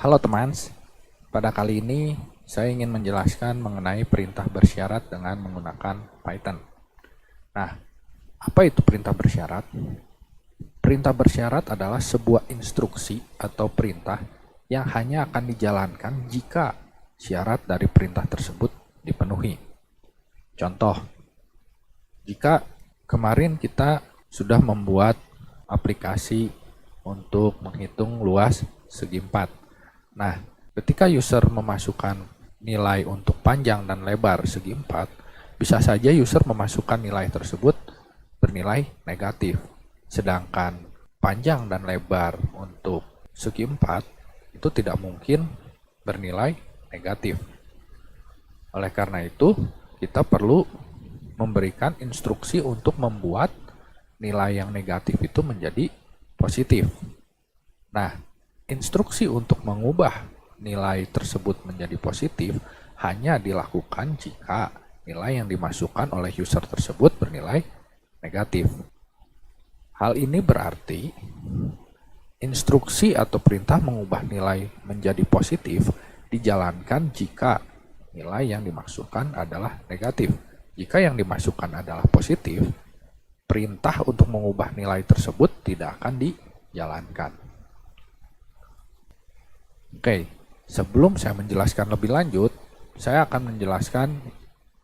Halo teman, pada kali ini saya ingin menjelaskan mengenai perintah bersyarat dengan menggunakan Python. Nah, apa itu perintah bersyarat? Perintah bersyarat adalah sebuah instruksi atau perintah yang hanya akan dijalankan jika syarat dari perintah tersebut dipenuhi. Contoh, jika kemarin kita sudah membuat aplikasi untuk menghitung luas segi 4. Nah, ketika user memasukkan nilai untuk panjang dan lebar segi 4, bisa saja user memasukkan nilai tersebut bernilai negatif. Sedangkan panjang dan lebar untuk segi 4 itu tidak mungkin bernilai negatif. Oleh karena itu, kita perlu memberikan instruksi untuk membuat nilai yang negatif itu menjadi positif. Nah, instruksi untuk mengubah nilai tersebut menjadi positif hanya dilakukan jika nilai yang dimasukkan oleh user tersebut bernilai negatif. Hal ini berarti instruksi atau perintah mengubah nilai menjadi positif dijalankan jika nilai yang dimasukkan adalah negatif. Jika yang dimasukkan adalah positif, perintah untuk mengubah nilai tersebut tidak akan dijalankan. Oke, sebelum saya menjelaskan lebih lanjut, saya akan menjelaskan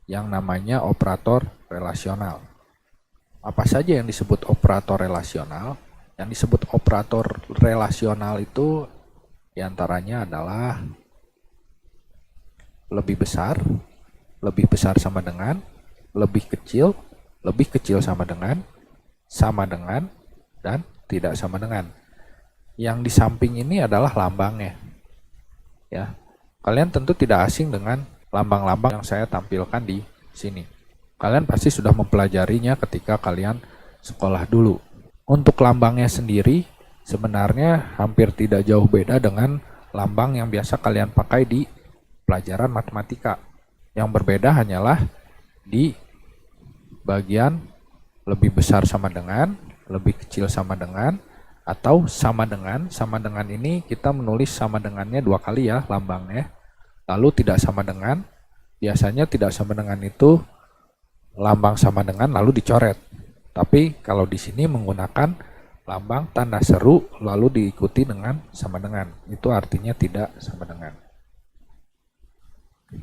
yang namanya operator relasional. Apa saja yang disebut operator relasional? Yang disebut operator relasional itu diantaranya adalah lebih besar sama dengan, lebih kecil sama dengan, dan tidak sama dengan. Yang di samping ini adalah lambangnya. Ya, kalian tentu tidak asing dengan lambang-lambang yang saya tampilkan di sini. Kalian pasti sudah mempelajarinya ketika kalian sekolah dulu. Untuk lambangnya sendiri sebenarnya hampir tidak jauh beda dengan lambang yang biasa kalian pakai di pelajaran matematika. Yang berbeda hanyalah di bagian lebih besar sama dengan, lebih kecil sama dengan, atau sama dengan ini kita menulis sama dengannya 2 kali ya lambangnya. Lalu tidak sama dengan, biasanya tidak sama dengan itu lambang sama dengan lalu dicoret. Tapi kalau di sini menggunakan lambang tanda seru lalu diikuti dengan sama dengan. Itu artinya tidak sama dengan.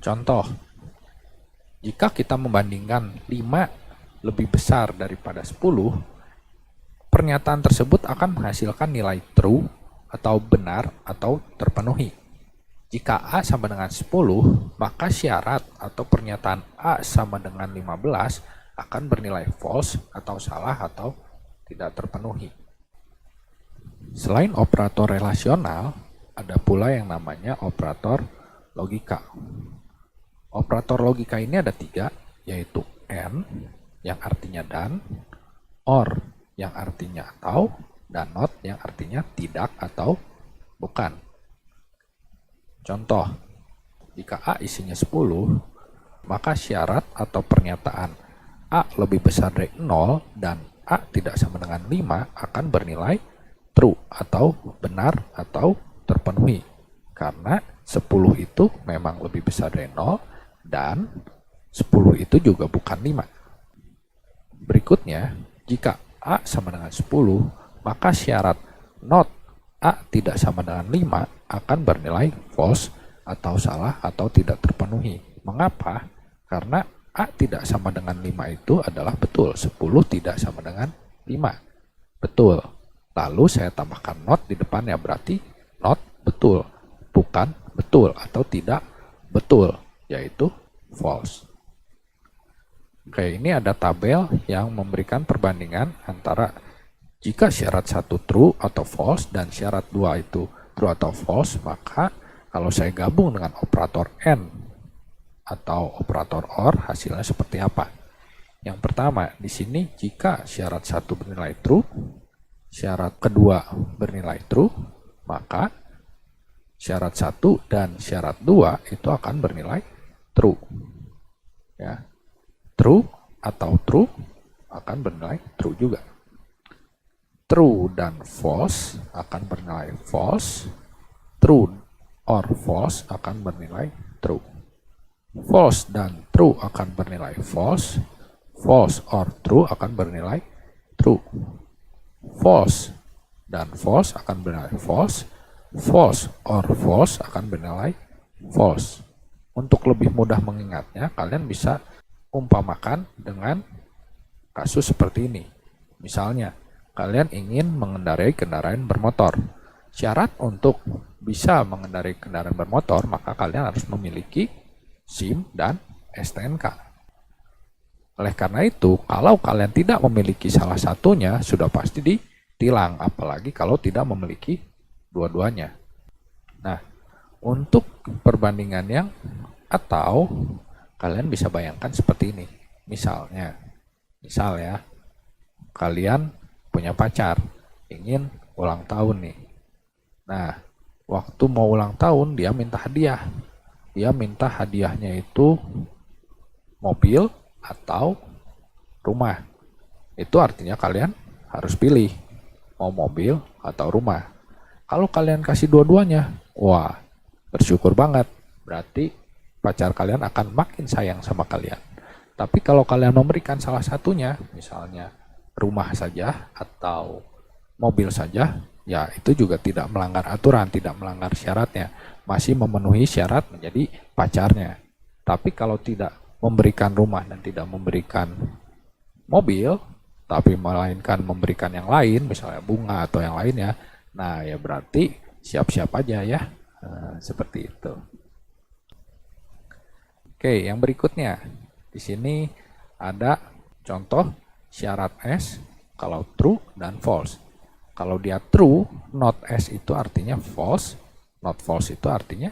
Contoh, jika kita membandingkan 5 lebih besar daripada 10, pernyataan tersebut akan menghasilkan nilai true atau benar atau terpenuhi. Jika A sama dengan 10, maka syarat atau pernyataan A sama dengan 15 akan bernilai false atau salah atau tidak terpenuhi. Selain operator relasional, ada pula yang namanya operator logika. Operator logika ini ada 3, yaitu AND yang artinya dan, OR yang artinya atau, dan not yang artinya tidak atau bukan. Contoh, jika A isinya 10, maka syarat atau pernyataan A lebih besar dari 0 dan A tidak sama dengan 5 akan bernilai true atau benar atau terpenuhi. Karena 10 itu memang lebih besar dari 0 dan 10 itu juga bukan 5. Berikutnya, jika A sama dengan 10, maka syarat not A tidak sama dengan 5 akan bernilai false atau salah atau tidak terpenuhi. Mengapa? Karena A tidak sama dengan 5 itu adalah betul, 10 tidak sama dengan 5. Betul. Lalu saya tambahkan not di depannya, berarti not betul, bukan betul atau tidak betul, yaitu false. Oke, ini ada tabel yang memberikan perbandingan antara jika syarat 1 true atau false dan syarat 2 itu true atau false, maka kalau saya gabung dengan operator AND atau operator OR, hasilnya seperti apa? Yang pertama, di sini jika syarat 1 bernilai true, syarat kedua bernilai true, maka syarat 1 dan syarat 2 itu akan bernilai true. Ya. True atau true akan bernilai true juga. True dan false akan bernilai false. True or false akan bernilai true. False dan true akan bernilai false. False or true akan bernilai true. False dan false akan bernilai false. False or false akan bernilai false. Untuk lebih mudah mengingatnya, kalian bisa umpamakan dengan kasus seperti ini. Misalnya, kalian ingin mengendarai kendaraan bermotor. Syarat untuk bisa mengendarai kendaraan bermotor, maka kalian harus memiliki SIM dan STNK. Oleh karena itu, kalau kalian tidak memiliki salah satunya, sudah pasti ditilang, apalagi kalau tidak memiliki dua-duanya. Nah, untuk perbandingan atau kalian bisa bayangkan seperti ini. Misal ya, kalian punya pacar, ingin ulang tahun nih. Nah, waktu mau ulang tahun dia minta hadiah. Dia minta hadiahnya itu mobil atau rumah. Itu artinya kalian harus pilih mau mobil atau rumah. Kalau kalian kasih dua-duanya, wah, bersyukur banget, berarti pacar kalian akan makin sayang sama kalian. Tapi kalau kalian memberikan salah satunya, misalnya rumah saja atau mobil saja, ya itu juga tidak melanggar aturan, tidak melanggar syaratnya, masih memenuhi syarat menjadi pacarnya. Tapi kalau tidak memberikan rumah dan tidak memberikan mobil, tapi melainkan memberikan yang lain, misalnya bunga atau yang lainnya, nah ya berarti siap-siap aja ya. Seperti itu. Oke, yang berikutnya. Di sini ada contoh syarat S kalau true dan false. Kalau dia true, not S itu artinya false, not false itu artinya